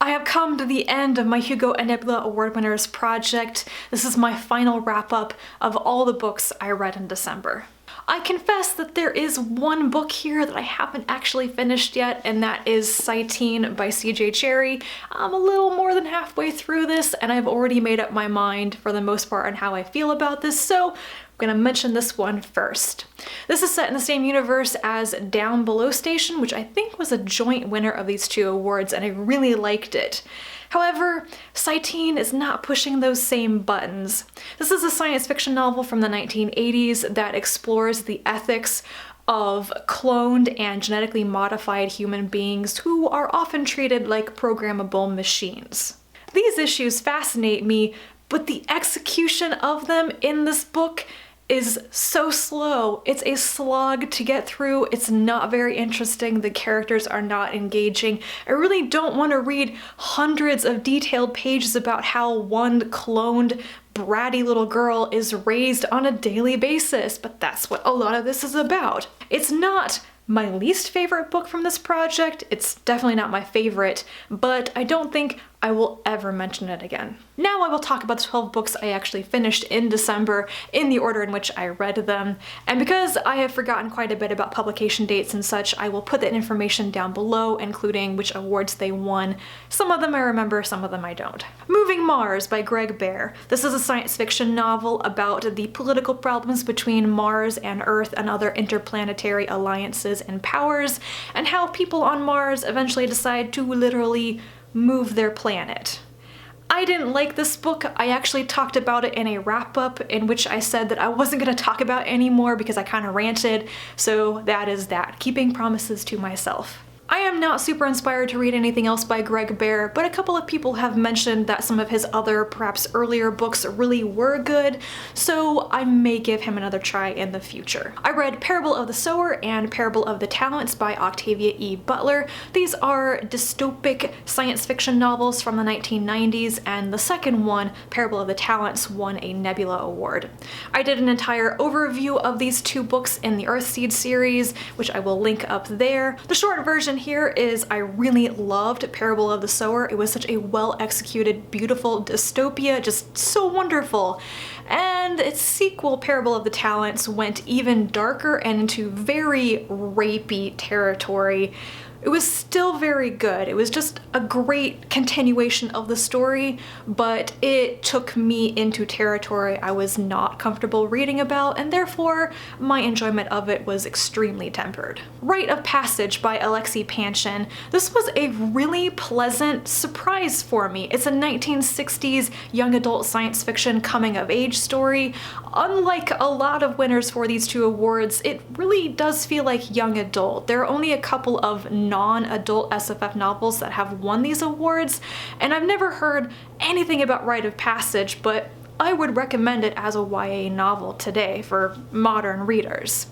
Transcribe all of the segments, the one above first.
I have come to the end of my Hugo and Nebula Award Winners project. This is my final wrap-up of all the books I read in December. I confess that there is one book here that I haven't actually finished yet, and that is Cyteen by CJ Cherryh. I'm a little more than halfway through this, and I've already made up my mind for the most part on how I feel about this, so I'm gonna mention this one first. This is set in the same universe as Down Below Station, which I think was a joint winner of these two awards, and I really liked it. However, Cyteen is not pushing those same buttons. This is a science fiction novel from the 1980s that explores the ethics of cloned and genetically modified human beings who are often treated like programmable machines. These issues fascinate me, but the execution of them in this book is so slow. It's a slog to get through. It's not very interesting. The characters are not engaging. I really don't want to read hundreds of detailed pages about how one cloned bratty little girl is raised on a daily basis, but that's what a lot of this is about. It's not my least favorite book from this project. It's definitely not my favorite, but I don't think I will ever mention it again. Now I will talk about the 12 books I actually finished in December in the order in which I read them, and because I have forgotten quite a bit about publication dates and such, I will put that information down below, including which awards they won. Some of them I remember, some of them I don't. Moving Mars by Greg Bear. This is a science fiction novel about the political problems between Mars and Earth and other interplanetary alliances and powers, and how people on Mars eventually decide to literally move their planet. I didn't like this book. I actually talked about it in a wrap-up in which I said that I wasn't going to talk about it anymore because I kind of ranted, so that is that. Keeping promises to myself. I am not super inspired to read anything else by Greg Bear, but a couple of people have mentioned that some of his other, perhaps earlier books really were good, so I may give him another try in the future. I read Parable of the Sower and Parable of the Talents by Octavia E. Butler. These are dystopic science fiction novels from the 1990s, and the second one, Parable of the Talents, won a Nebula Award. I did an entire overview of these two books in the Earthseed series, which I will link up there. The short version here is I really loved Parable of the Sower. It was such a well-executed, beautiful dystopia, just so wonderful. And its sequel, Parable of the Talents, went even darker and into very rapey territory. It was still very good. It was just a great continuation of the story, but it took me into territory I was not comfortable reading about, and therefore my enjoyment of it was extremely tempered. Rite of Passage by Alexei Panshin. This was a really pleasant surprise for me. It's a 1960s young adult science fiction coming-of-age story. Unlike a lot of winners for these two awards, it really does feel like young adult. There are only a couple of non-adult SFF novels that have won these awards, and I've never heard anything about Rite of Passage, but I would recommend it as a YA novel today for modern readers.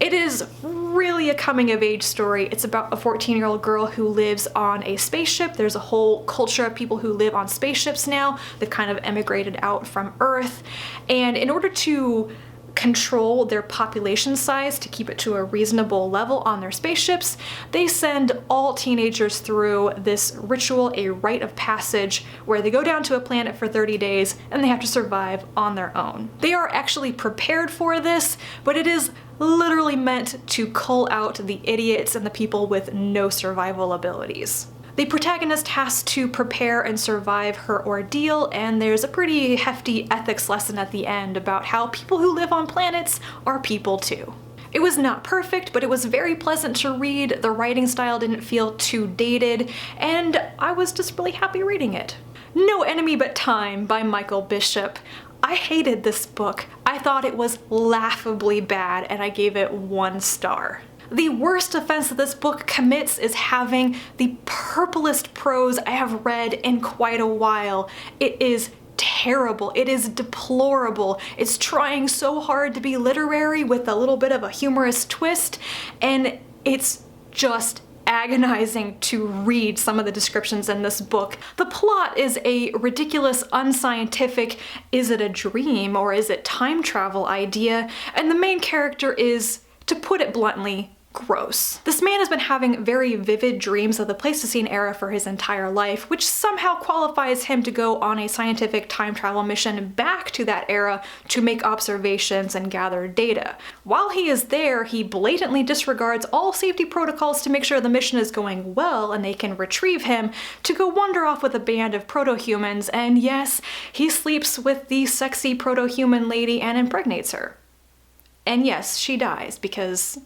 It is really a coming-of-age story. It's about a 14-year-old girl who lives on a spaceship. There's a whole culture of people who live on spaceships now. They've kind of emigrated out from Earth, and in order to control their population size to keep it to a reasonable level on their spaceships, they send all teenagers through this ritual, a rite of passage, where they go down to a planet for 30 days and they have to survive on their own. They are actually prepared for this, but it is literally meant to cull out the idiots and the people with no survival abilities. The protagonist has to prepare and survive her ordeal, and there's a pretty hefty ethics lesson at the end about how people who live on planets are people too. It was not perfect, but it was very pleasant to read. The writing style didn't feel too dated, and I was just really happy reading it. No Enemy But Time by Michael Bishop. I hated this book. I thought it was laughably bad, and I gave it 1 star. The worst offense that this book commits is having the purplest prose I have read in quite a while. It is terrible. It is deplorable. It's trying so hard to be literary with a little bit of a humorous twist, and it's just agonizing to read some of the descriptions in this book. The plot is a ridiculous, unscientific, is it a dream or is it time travel idea, and the main character is, to put it bluntly, gross. This man has been having very vivid dreams of the Pleistocene era for his entire life, which somehow qualifies him to go on a scientific time travel mission back to that era to make observations and gather data. While he is there, he blatantly disregards all safety protocols to make sure the mission is going well and they can retrieve him to go wander off with a band of proto-humans, and yes, he sleeps with the sexy proto-human lady and impregnates her. And yes, she dies because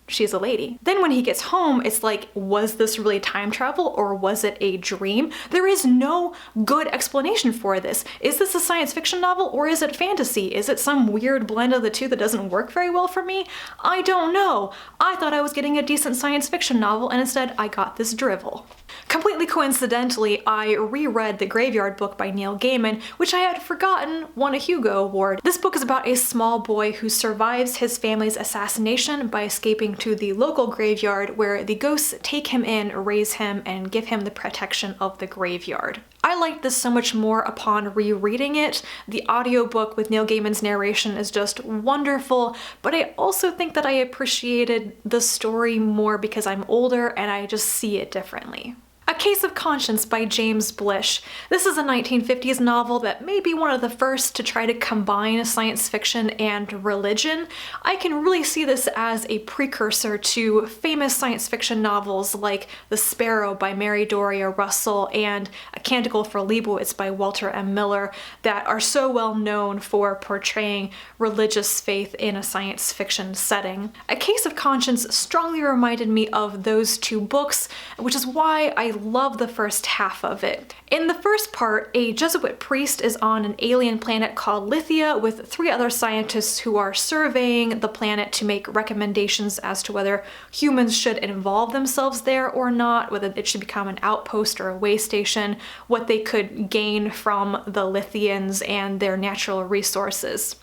she's a lady. Then when he gets home, it's like, was this really time travel or was it a dream? There is no good explanation for this. Is this a science fiction novel or is it fantasy? Is it some weird blend of the two that doesn't work very well for me? I don't know. I thought I was getting a decent science fiction novel and instead I got this drivel. Completely coincidentally, I reread the Graveyard book by Neil Gaiman, which I had forgotten won a Hugo Award. This book is about a small boy who survives his family's assassination by escaping to the local graveyard where the ghosts take him in, raise him, and give him the protection of the graveyard. I liked this so much more upon rereading it. The audiobook with Neil Gaiman's narration is just wonderful, but I also think that I appreciated the story more because I'm older and I just see it differently. A Case of Conscience by James Blish. This is a 1950s novel that may be one of the first to try to combine science fiction and religion. I can really see this as a precursor to famous science fiction novels like The Sparrow by Mary Doria Russell and A Canticle for Leibowitz by Walter M. Miller that are so well known for portraying religious faith in a science fiction setting. A Case of Conscience strongly reminded me of those two books, which is why I love the first half of it. In the first part, a Jesuit priest is on an alien planet called Lithia with 3 other scientists who are surveying the planet to make recommendations as to whether humans should involve themselves there or not, whether it should become an outpost or a way station, what they could gain from the Lithians and their natural resources.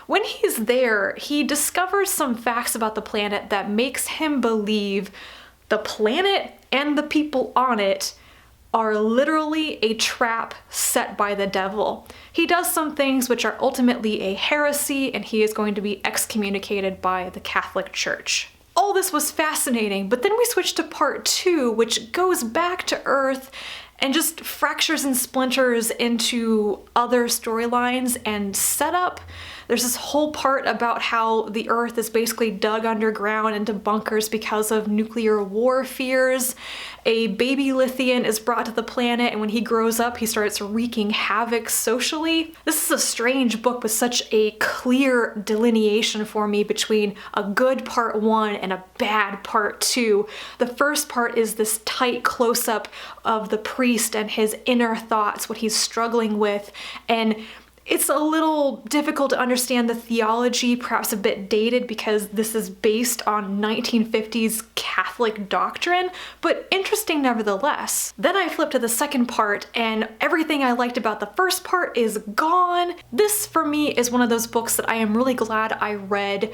When he's there, he discovers some facts about the planet that makes him believe the planet and the people on it are literally a trap set by the devil. He does some things which are ultimately a heresy, and he is going to be excommunicated by the Catholic Church. All this was fascinating, but then we switch to part 2, which goes back to Earth and just fractures and splinters into other storylines and setup. There's this whole part about how the Earth is basically dug underground into bunkers because of nuclear war fears. A baby Lithian is brought to the planet, and when he grows up, he starts wreaking havoc socially. This is a strange book with such a clear delineation for me between a good part 1 and a bad part 2. The first part is this tight close-up of the priest and his inner thoughts, what he's struggling with, and it's a little difficult to understand the theology, perhaps a bit dated because this is based on 1950s Catholic doctrine, but interesting nevertheless. Then I flip to the second part and everything I liked about the first part is gone. This for me is one of those books that I am really glad I read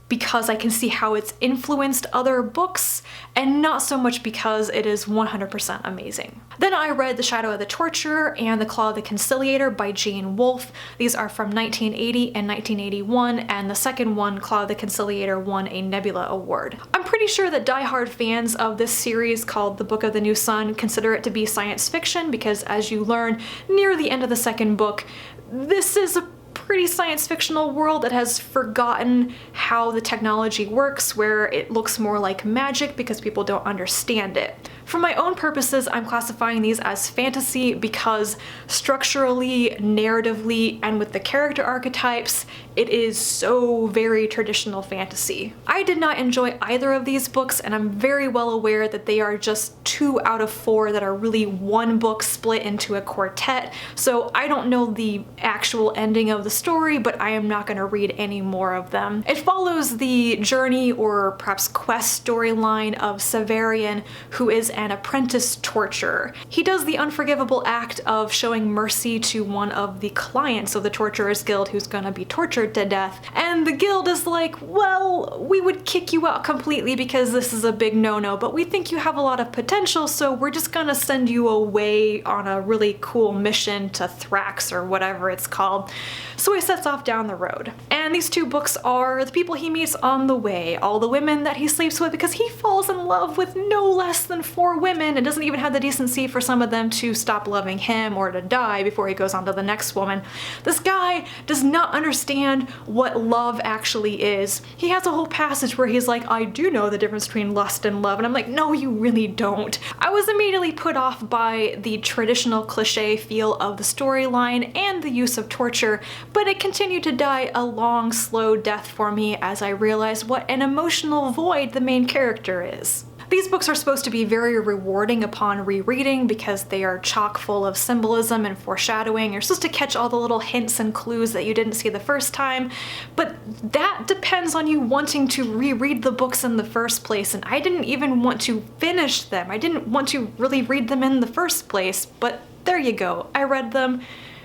because I can see how it's influenced other books, and not so much because it is 100% amazing. Then I read The Shadow of the Torturer and The Claw of the Conciliator by Wolfe. These are from 1980 and 1981, and the second one, Claw of the Conciliator, won a Nebula Award. I'm pretty sure that diehard fans of this series called The Book of the New Sun consider it to be science fiction because, as you learn near the end of the second book, this is a pretty science fictional world that has forgotten how the technology works, where it looks more like magic because people don't understand it. For my own purposes, I'm classifying these as fantasy because structurally, narratively, and with the character archetypes, it is so very traditional fantasy. I did not enjoy either of these books, and I'm very well aware that they are just 2 out of 4 that are really one book split into a quartet, so I don't know the actual ending of the story, but I am not going to read any more of them. It follows the journey or perhaps quest storyline of Severian, who is an apprentice torturer. He does the unforgivable act of showing mercy to one of the clients of the Torturers Guild who's gonna be tortured to death, and the guild is like, well, we would kick you out completely because this is a big no-no, but we think you have a lot of potential, so we're just gonna send you away on a really cool mission to Thrax or whatever it's called. So he sets off down the road. And these two books are the people he meets on the way, all the women that he sleeps with, because he falls in love with no less than 4 women and doesn't even have the decency for some of them to stop loving him or to die before he goes on to the next woman. This guy does not understand what love actually is. He has a whole passage where he's like, I do know the difference between lust and love, and I'm like, no, you really don't. I was immediately put off by the traditional cliche feel of the storyline and the use of torture, but it continued to die a long, slow death for me as I realized what an emotional void the main character is. These books are supposed to be very rewarding upon rereading because they are chock full of symbolism and foreshadowing. You're supposed to catch all the little hints and clues that you didn't see the first time, but that depends on you wanting to reread the books in the first place, and I didn't even want to finish them. I didn't want to really read them in the first place, but there you go. I read them.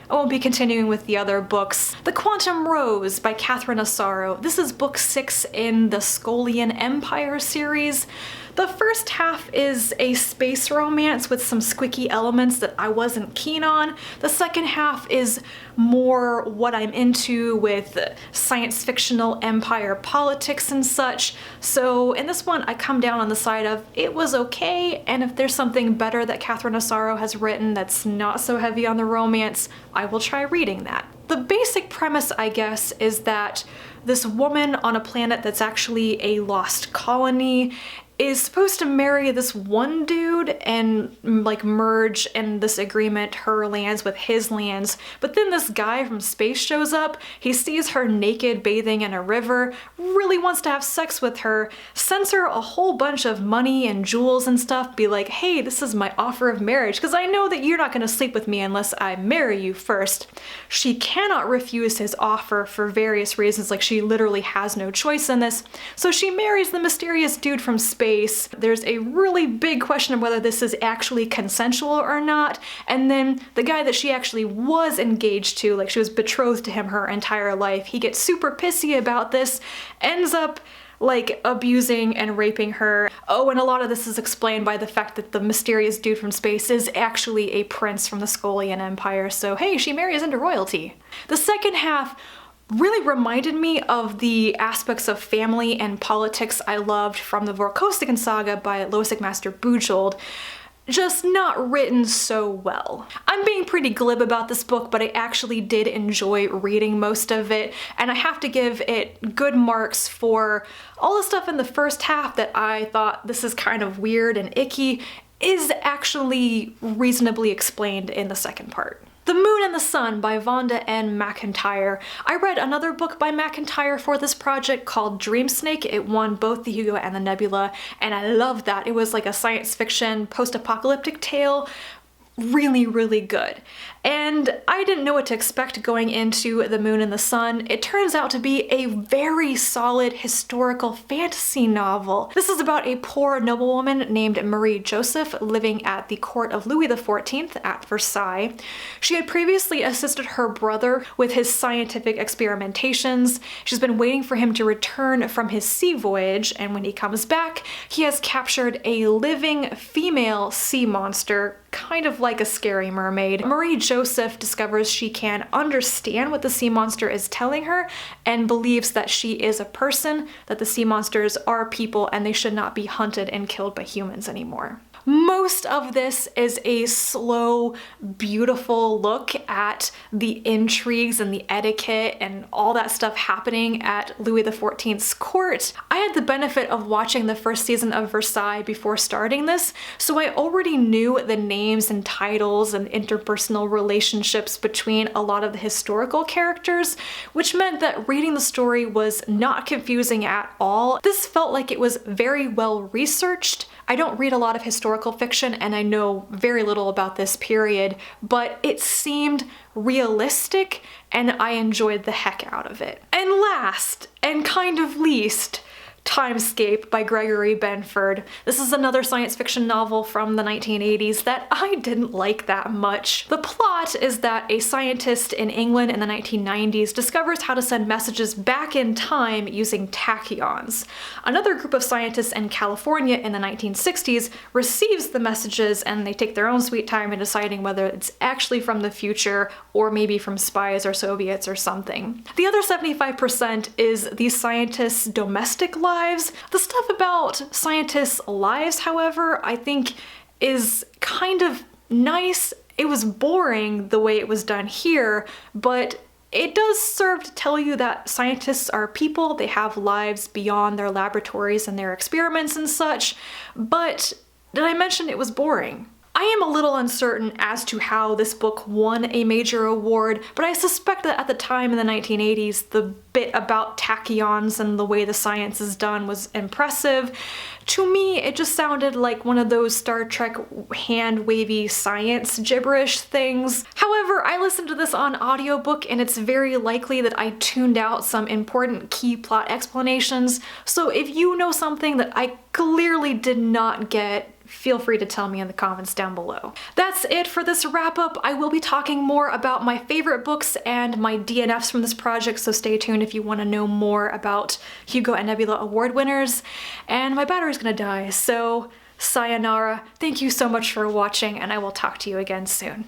I won't be continuing with the other books. The Quantum Rose by Catherine Asaro. This is book 6 in the Scolian Empire series. The first half is a space romance with some squicky elements that I wasn't keen on. The second half is more what I'm into with science fictional empire politics and such. So in this one, I come down on the side of it was okay, and if there's something better that Catherine Asaro has written that's not so heavy on the romance, I will try reading that. The basic premise, I guess, is that this woman on a planet that's actually a lost colony is supposed to marry this one dude and like merge in this agreement her lands with his lands, but then this guy from space shows up, he sees her naked bathing in a river, really wants to have sex with her, sends her a whole bunch of money and jewels and stuff, be like, hey, this is my offer of marriage because I know that you're not going to sleep with me unless I marry you first. She cannot refuse his offer for various reasons, like she literally has no choice in this, so she marries the mysterious dude from space. There's a really big question of whether this is actually consensual or not, and then the guy that she actually was engaged to, like she was betrothed to him her entire life, he gets super pissy about this, ends up like abusing and raping her. Oh, and a lot of this is explained by the fact that the mysterious dude from space is actually a prince from the Scolian Empire, so hey, she marries into royalty. The second half really reminded me of the aspects of family and politics I loved from the Vorkosigan saga by Loisig Master Bujold, just not written so well. I'm being pretty glib about this book, but I actually did enjoy reading most of it, and I have to give it good marks for all the stuff in the first half that I thought this is kind of weird and icky is actually reasonably explained in the second part. The Moon and the Sun by Vonda N. McIntyre. I read another book by McIntyre for this project called Dreamsnake. It won both the Hugo and the Nebula, and I loved that. It was like a science fiction post-apocalyptic tale. Really, really good. And I didn't know what to expect going into The Moon and the Sun. It turns out to be a very solid historical fantasy novel. This is about a poor noblewoman named Marie Joseph living at the court of Louis XIV at Versailles. She had previously assisted her brother with his scientific experimentations. She's been waiting for him to return from his sea voyage, and when he comes back, he has captured a living female sea monster, kind of like a scary mermaid. Marie Joseph discovers she can understand what the sea monster is telling her and believes that she is a person, that the sea monsters are people, and they should not be hunted and killed by humans anymore. Most of this is a slow, beautiful look at the intrigues and the etiquette and all that stuff happening at Louis XIV's court. I had the benefit of watching the first season of Versailles before starting this, so I already knew the names and titles and interpersonal relationships between a lot of the historical characters, which meant that reading the story was not confusing at all. This felt like it was very well researched. I don't read a lot of historical fiction and I know very little about this period, but it seemed realistic and I enjoyed the heck out of it. And last, and kind of least, Timescape by Gregory Benford. This is another science fiction novel from the 1980s that I didn't like that much. The plot is that a scientist in England in the 1990s discovers how to send messages back in time using tachyons. Another group of scientists in California in the 1960s receives the messages, and they take their own sweet time in deciding whether it's actually from the future or maybe from spies or Soviets or something. The other 75% is these scientists' domestic lives. The stuff about scientists' lives, however, I think is kind of nice. It was boring the way it was done here, but it does serve to tell you that scientists are people, they have lives beyond their laboratories and their experiments and such, but did I mention it was boring? I am a little uncertain as to how this book won a major award, but I suspect that at the time in the 1980s, the bit about tachyons and the way the science is done was impressive. To me, it just sounded like one of those Star Trek hand-wavy science gibberish things. However, I listened to this on audiobook, and it's very likely that I tuned out some important key plot explanations, so if you know something that I clearly did not get, feel free to tell me in the comments down below. That's it for this wrap-up. I will be talking more about my favorite books and my DNFs from this project, so stay tuned if you want to know more about Hugo and Nebula award winners. And my battery's gonna die, so sayonara. Thank you so much for watching, and I will talk to you again soon.